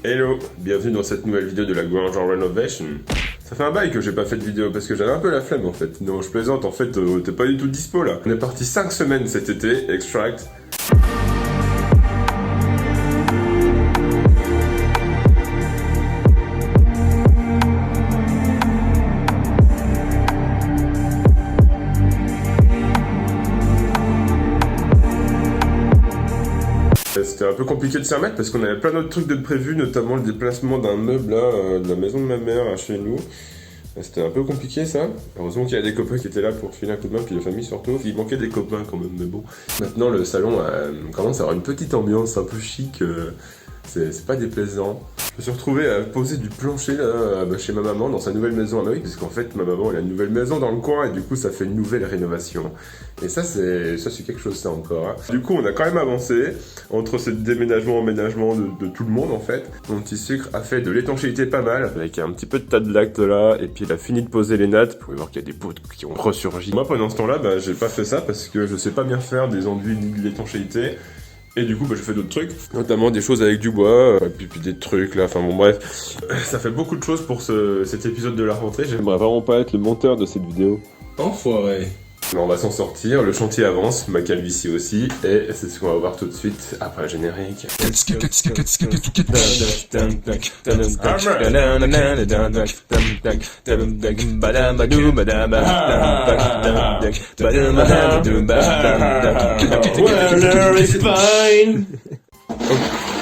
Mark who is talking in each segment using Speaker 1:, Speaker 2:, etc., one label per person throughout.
Speaker 1: Hello, bienvenue dans cette nouvelle vidéo de la Grange Renovation. Ça fait un bail que j'ai pas fait de vidéo parce que j'avais un peu la flemme en fait. Non, je plaisante, en fait, t'es pas du tout dispo là. On est parti 5 semaines cet été, Extract. C'était un peu compliqué de s'y remettre parce qu'on avait plein d'autres trucs de prévus, notamment le déplacement d'un meuble là, de la maison de ma mère à chez nous. C'était un peu compliqué ça. Heureusement qu'il y a des copains qui étaient là pour filer un coup de main, puis la famille surtout. Il manquait des copains quand même, mais bon. Maintenant le salon commence à avoir une petite ambiance un peu chic. C'est pas déplaisant. Je me suis retrouvé à poser du plancher là, chez ma maman dans sa nouvelle maison à Maui, parce qu'en fait ma maman elle a une nouvelle maison dans le coin et du coup ça fait une nouvelle rénovation. Et ça c'est quelque chose ça encore. Hein. Du coup on a quand même avancé entre ce déménagement, emménagement de tout le monde en fait. Mon petit sucre a fait de l'étanchéité pas mal, avec un petit peu de tas de lacte là, et puis il a fini de poser les nattes. Vous pouvez voir qu'il y a des poutres qui ont ressurgi. Moi pendant ce temps-là, j'ai pas fait ça parce que je sais pas bien faire des enduits ni de l'étanchéité. Et du coup, je fais d'autres trucs, notamment des choses avec du bois, puis des trucs là, enfin bon bref. Ça fait beaucoup de choses pour cet épisode de la rentrée, j'aimerais vraiment pas être le monteur de cette vidéo. Enfoiré. Mais on va s'en sortir, le chantier avance, ma calvitie aussi, et c'est ce qu'on va voir tout de suite après le générique.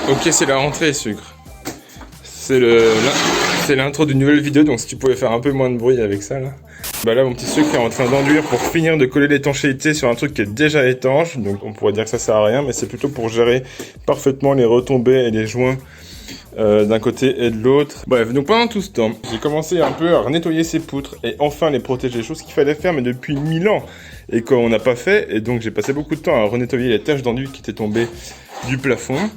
Speaker 1: Ok, c'est la rentrée, sucre. C'est l'intro d'une nouvelle vidéo, donc si tu pouvais faire un peu moins de bruit avec ça là. Là mon petit sucre est en train d'enduire pour finir de coller l'étanchéité sur un truc qui est déjà étanche, donc on pourrait dire que ça sert à rien, mais c'est plutôt pour gérer parfaitement les retombées et les joints d'un côté et de l'autre. Bref, donc pendant tout ce temps, j'ai commencé un peu à nettoyer ces poutres et enfin les protéger, chose qu'il fallait faire mais depuis 1000 ans et qu'on n'a pas fait, et donc j'ai passé beaucoup de temps à renettoyer les taches d'enduit qui étaient tombées du plafond.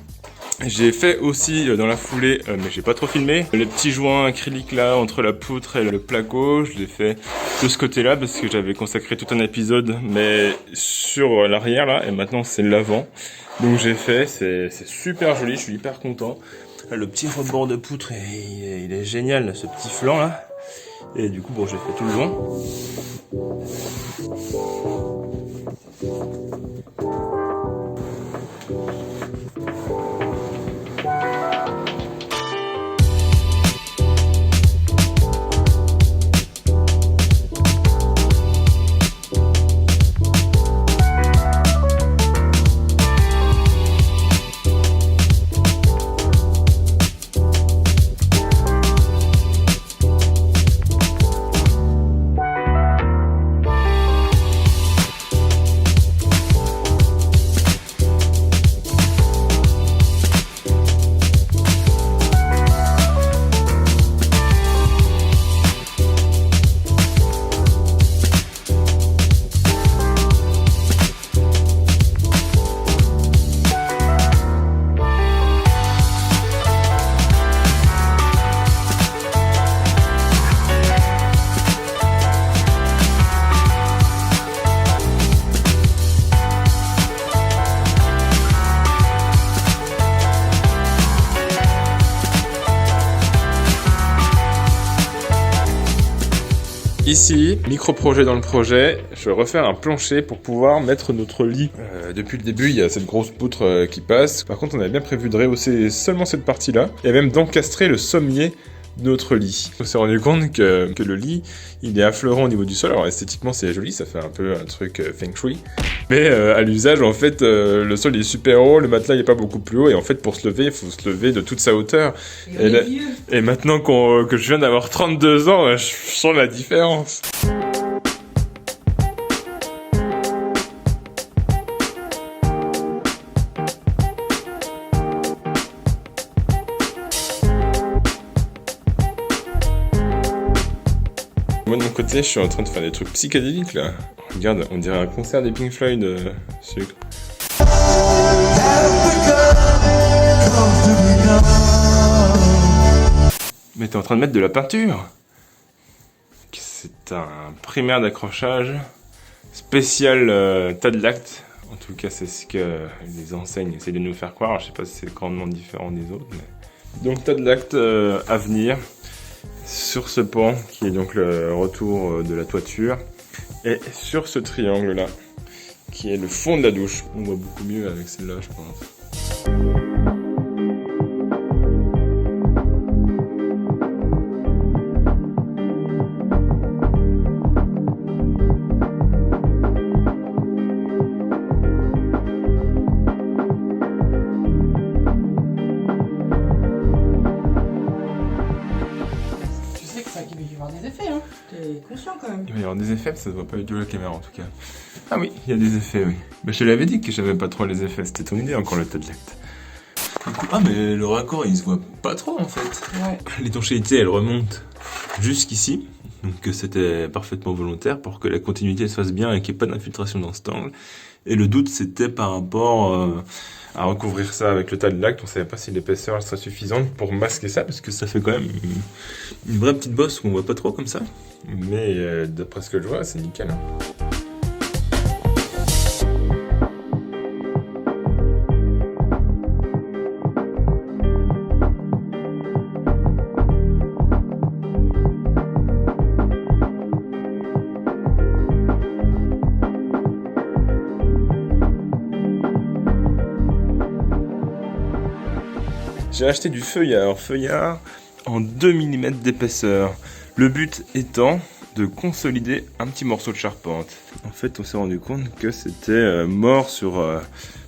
Speaker 1: J'ai fait aussi dans la foulée, mais j'ai pas trop filmé, les petits joints acryliques là entre la poutre et le placo. Je l'ai fait de ce côté-là parce que j'avais consacré tout un épisode, mais sur l'arrière là, et maintenant c'est l'avant. Donc j'ai fait, c'est super joli, je suis hyper content. Là, le petit rebord de poutre, il est génial, ce petit flanc là. Et du coup, bon, j'ai fait tout le long. Ici, micro-projet dans le projet, je refais un plancher pour pouvoir mettre notre lit. Depuis le début, il y a cette grosse poutre qui passe. Par contre, on avait bien prévu de rehausser seulement cette partie-là, et même d'encastrer le sommier de notre lit. On s'est rendu compte que le lit, il est affleurant au niveau du sol. Alors esthétiquement, c'est joli, ça fait un peu un truc feng shui. Mais à l'usage, en fait, le sol il est super haut, le matelas il est pas beaucoup plus haut, et en fait, pour se lever, il faut se lever de toute sa hauteur. Et maintenant que je viens d'avoir 32 ans, je sens la différence. Moi de mon côté, je suis en train de faire des trucs psychédéliques là. Regarde, on dirait un concert des Pink Floyd, sucre. Mais t'es en train de mettre de la peinture? C'est un primaire d'accrochage spécial tas de lacte. En tout cas, c'est ce que les enseignes essaient de nous faire croire. Je sais pas si c'est grandement différent des autres, mais Donc tas de lacte à venir sur ce pan qui est donc le retour de la toiture et sur ce triangle là qui est le fond de la douche. On voit beaucoup mieux avec celle-là je pense.
Speaker 2: T'es conscient quand même.
Speaker 1: Il va y avoir des effets, ça se voit pas du tout à la caméra en tout cas. Ah oui, il y a des effets, oui. Bah, je te l'avais dit que j'avais pas trop les effets, c'était ton idée encore le tas de lacte. Du coup, ah mais le raccord il se voit pas trop en fait.
Speaker 2: Ouais.
Speaker 1: L'étanchéité elle remonte jusqu'ici, donc c'était parfaitement volontaire pour que la continuité se fasse bien et qu'il n'y ait pas d'infiltration dans cet angle. Et le doute c'était par rapport à recouvrir ça avec le tas de lacte. On savait pas si l'épaisseur elle serait suffisante pour masquer ça parce que ça fait quand même une vraie petite bosse qu'on voit pas trop comme ça. Mais d'après ce que je vois c'est nickel. J'ai acheté du feuillard en 2 mm d'épaisseur. Le but étant de consolider un petit morceau de charpente. En fait, on s'est rendu compte que c'était mort sur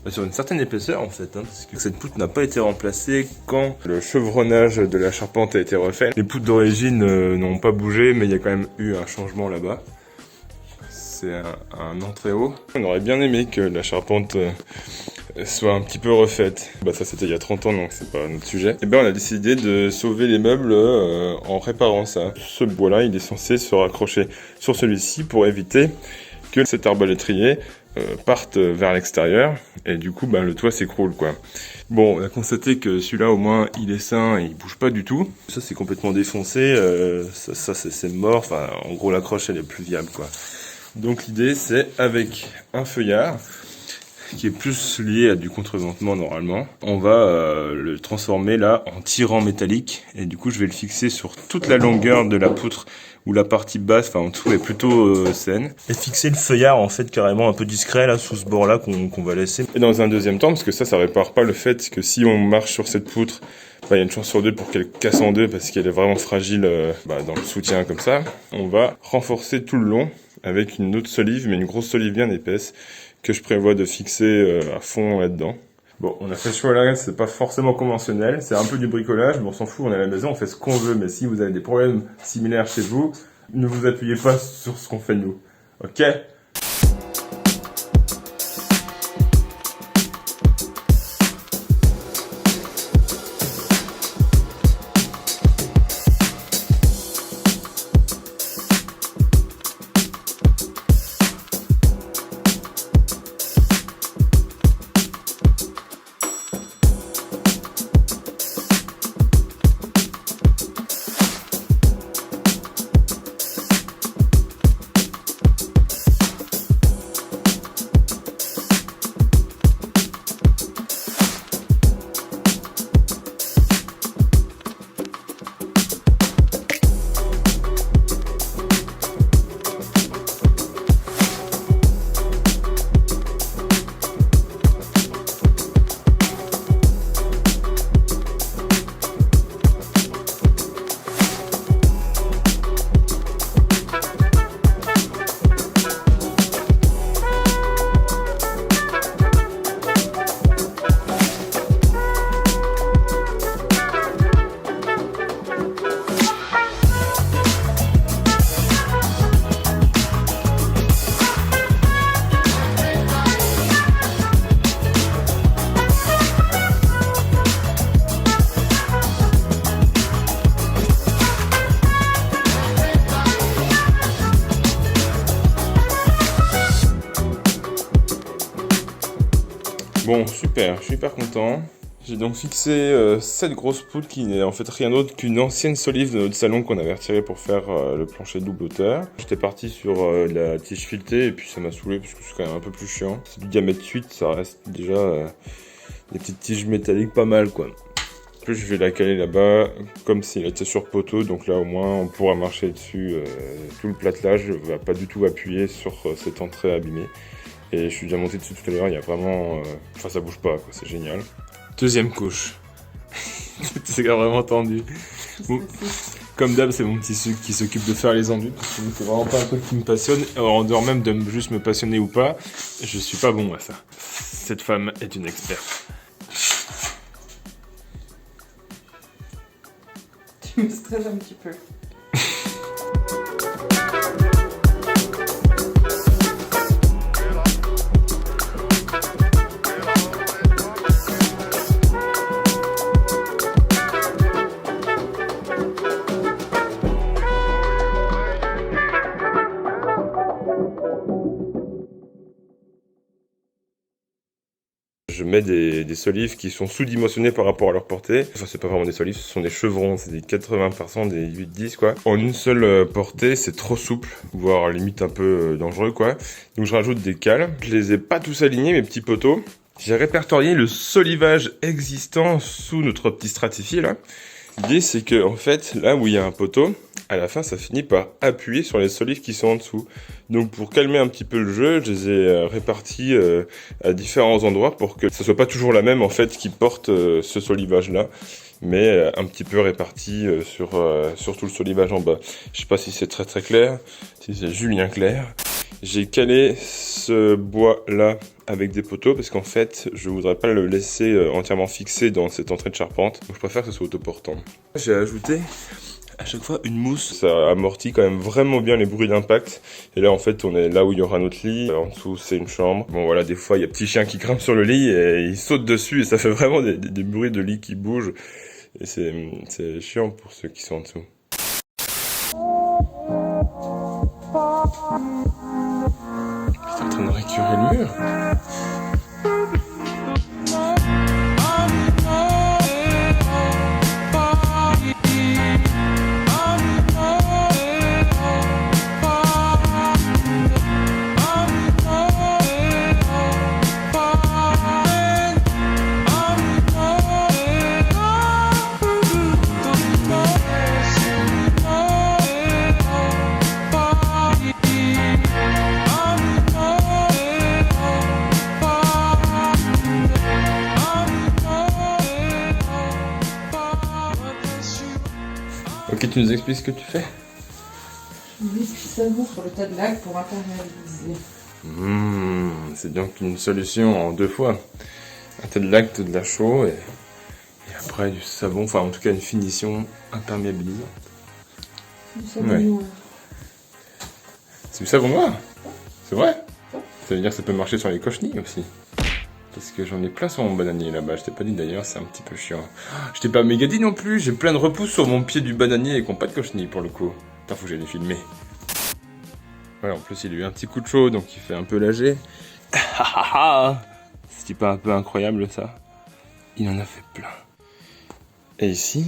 Speaker 1: une certaine épaisseur en fait, parce que cette poutre n'a pas été remplacée quand le chevronnage de la charpente a été refait. Les poutres d'origine n'ont pas bougé, mais il y a quand même eu un changement là-bas. C'est un entrée haut. On aurait bien aimé que la charpente soit un petit peu refaite. Bah ça c'était il y a 30 ans donc c'est pas notre sujet. Et ben on a décidé de sauver les meubles en réparant ça. Ce bois là il est censé se raccrocher sur celui-ci pour éviter que cet arbalétrier parte vers l'extérieur et du coup le toit s'écroule quoi. Bon on a constaté que celui-là au moins il est sain et il bouge pas du tout. Ça c'est complètement défoncé, ça c'est mort, enfin en gros l'accroche elle est plus viable quoi. Donc l'idée c'est avec un feuillard qui est plus lié à du contreventement normalement. On va le transformer là en tirant métallique et du coup je vais le fixer sur toute la longueur de la poutre où la partie basse, enfin en dessous est plutôt saine. Et fixer le feuillard en fait carrément un peu discret là sous ce bord là qu'on va laisser. Et dans un deuxième temps, parce que ça répare pas le fait que si on marche sur cette poutre, il y a une chance sur deux pour qu'elle casse en deux parce qu'elle est vraiment fragile dans le soutien comme ça. On va renforcer tout le long avec une autre solive, mais une grosse solive bien épaisse que je prévois de fixer à fond là-dedans. Bon, on a fait ce choix-là, c'est pas forcément conventionnel, c'est un peu du bricolage, mais on s'en fout, on est à la maison, on fait ce qu'on veut, mais si vous avez des problèmes similaires chez vous, ne vous appuyez pas sur ce qu'on fait nous. Ok ? Bon, super, je suis hyper content. J'ai donc fixé cette grosse poutre qui n'est en fait rien d'autre qu'une ancienne solive de notre salon qu'on avait retirée pour faire le plancher double hauteur. J'étais parti sur de la tige filetée et puis ça m'a saoulé parce que c'est quand même un peu plus chiant. C'est du diamètre 8, ça reste déjà des petites tiges métalliques pas mal quoi. En plus, je vais la caler là-bas, comme s'il était sur poteau, donc là au moins on pourra marcher dessus. Tout le platelage va pas du tout appuyer sur cette entrée abîmée. Et je suis déjà monté dessus tout à l'heure, il y a vraiment... Enfin, ça bouge pas, quoi, c'est génial. Deuxième couche. C'est vraiment tendu. Bon, comme d'hab, c'est mon petit sucre qui s'occupe de faire les enduits, parce que c'est vraiment pas un truc qui me passionne. En dehors même de juste me passionner ou pas, je suis pas bon à ça. Cette femme est une experte.
Speaker 2: Tu me stresses un petit peu.
Speaker 1: Je mets des solives qui sont sous-dimensionnés par rapport à leur portée. Enfin, c'est pas vraiment des solives, ce sont des chevrons, c'est des 80%, des 8-10 quoi. En une seule portée, c'est trop souple, voire limite un peu dangereux quoi. Donc je rajoute des cales. Je les ai pas tous alignés, mes petits poteaux. J'ai répertorié le solivage existant sous notre petit stratifié là. L'idée c'est que en fait, là où il y a un poteau, à la fin ça finit par appuyer sur les solives qui sont en dessous. Donc pour calmer un petit peu le jeu, je les ai répartis à différents endroits pour que ce soit pas toujours la même en fait qui porte ce solivage là, mais un petit peu réparti sur tout le solivage en bas. Je sais pas si c'est très clair, si c'est Julien clair. J'ai calé ce bois là avec des poteaux parce qu'en fait je voudrais pas le laisser entièrement fixé dans cette entrée de charpente, donc je préfère que ce soit autoportant. J'ai ajouté à chaque fois une mousse, ça amortit quand même vraiment bien les bruits d'impact. Et là en fait on est là où il y aura notre lit, en dessous c'est une chambre. Bon voilà, des fois il y a petit chien qui grimpe sur le lit et il saute dessus et ça fait vraiment des bruits de lit qui bougent. Et c'est chiant pour ceux qui sont en dessous. C'est en train de récurer le mur. Ok, tu nous expliques ce que tu fais?
Speaker 2: Je mets du savon sur le tas de lac pour imperméabiliser.
Speaker 1: C'est donc une solution en deux fois. Un tas de lac, de la chaux et après du savon, enfin en tout cas une finition imperméabilisante.
Speaker 2: Du savon noir.
Speaker 1: C'est du savon noir? C'est vrai? Ça veut dire que ça peut marcher sur les cochenilles aussi. Parce que j'en ai plein sur mon bananier là-bas, je t'ai pas dit d'ailleurs, c'est un petit peu chiant. Je t'ai pas méga dit non plus, j'ai plein de repousses sur mon pied du bananier et qui ont pas de cochenilles pour le coup. Putain, faut que j'aille les filmer. Ouais, en plus il a eu un petit coup de chaud, donc il fait un peu l'âgé. C'est pas un peu incroyable ça? Il en a fait plein. Et ici,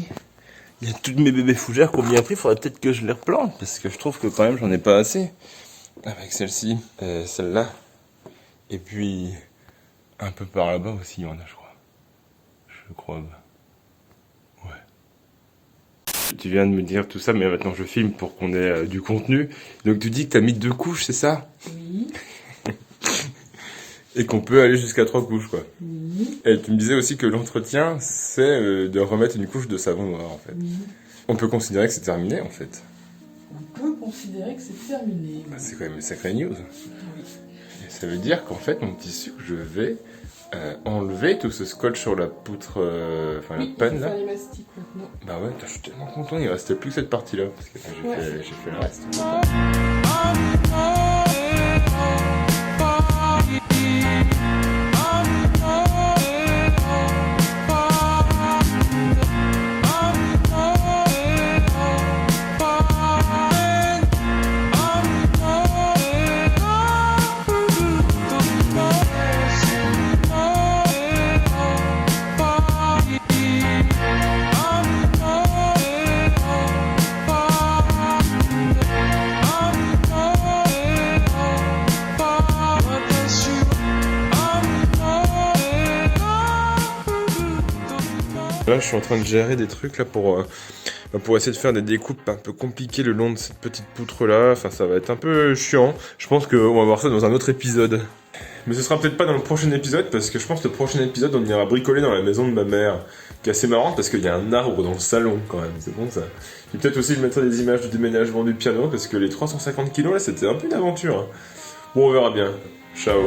Speaker 1: il y a toutes mes bébés fougères qui ont bien pris, faudrait peut-être que je les replante, parce que je trouve que quand même j'en ai pas assez. Avec celle-ci, celle-là, et puis... un peu par là-bas aussi, il y en a, je crois. Je crois. Ouais. Tu viens de me dire tout ça, mais maintenant je filme pour qu'on ait du contenu. Donc tu dis que t'as mis 2 couches, c'est ça?
Speaker 2: Oui.
Speaker 1: Et qu'on peut aller jusqu'à 3 couches, quoi.
Speaker 2: Oui.
Speaker 1: Et tu me disais aussi que l'entretien, c'est de remettre une couche de savon noir, en fait.
Speaker 2: Oui.
Speaker 1: On peut considérer que c'est terminé, en fait.
Speaker 2: On peut considérer que c'est terminé.
Speaker 1: Bah, c'est quand même une sacrée news.
Speaker 2: Oui.
Speaker 1: Et ça veut dire qu'en fait, mon petit sucre, je vais enlever tout ce scotch sur la poutre, enfin
Speaker 2: Oui,
Speaker 1: la panne,
Speaker 2: il faut
Speaker 1: là.
Speaker 2: faire les mastiques maintenant.
Speaker 1: Bah ouais, je suis tellement content, il restait plus que cette partie-là, parce que j'ai fait le reste. là, je suis en train de gérer des trucs là pour essayer de faire des découpes un peu compliquées le long de cette petite poutre là. Enfin, ça va être un peu chiant. Je pense qu'on va voir ça dans un autre épisode. Mais ce sera peut-être pas dans le prochain épisode, parce que je pense que le prochain épisode, on ira bricoler dans la maison de ma mère. Qui est assez marrante, parce qu'il y a un arbre dans le salon, quand même. C'est bon, ça. Et peut-être aussi, je mettrai des images du déménagement du piano, parce que les 350 kilos, là, c'était un peu une aventure. Bon, on verra bien. Ciao.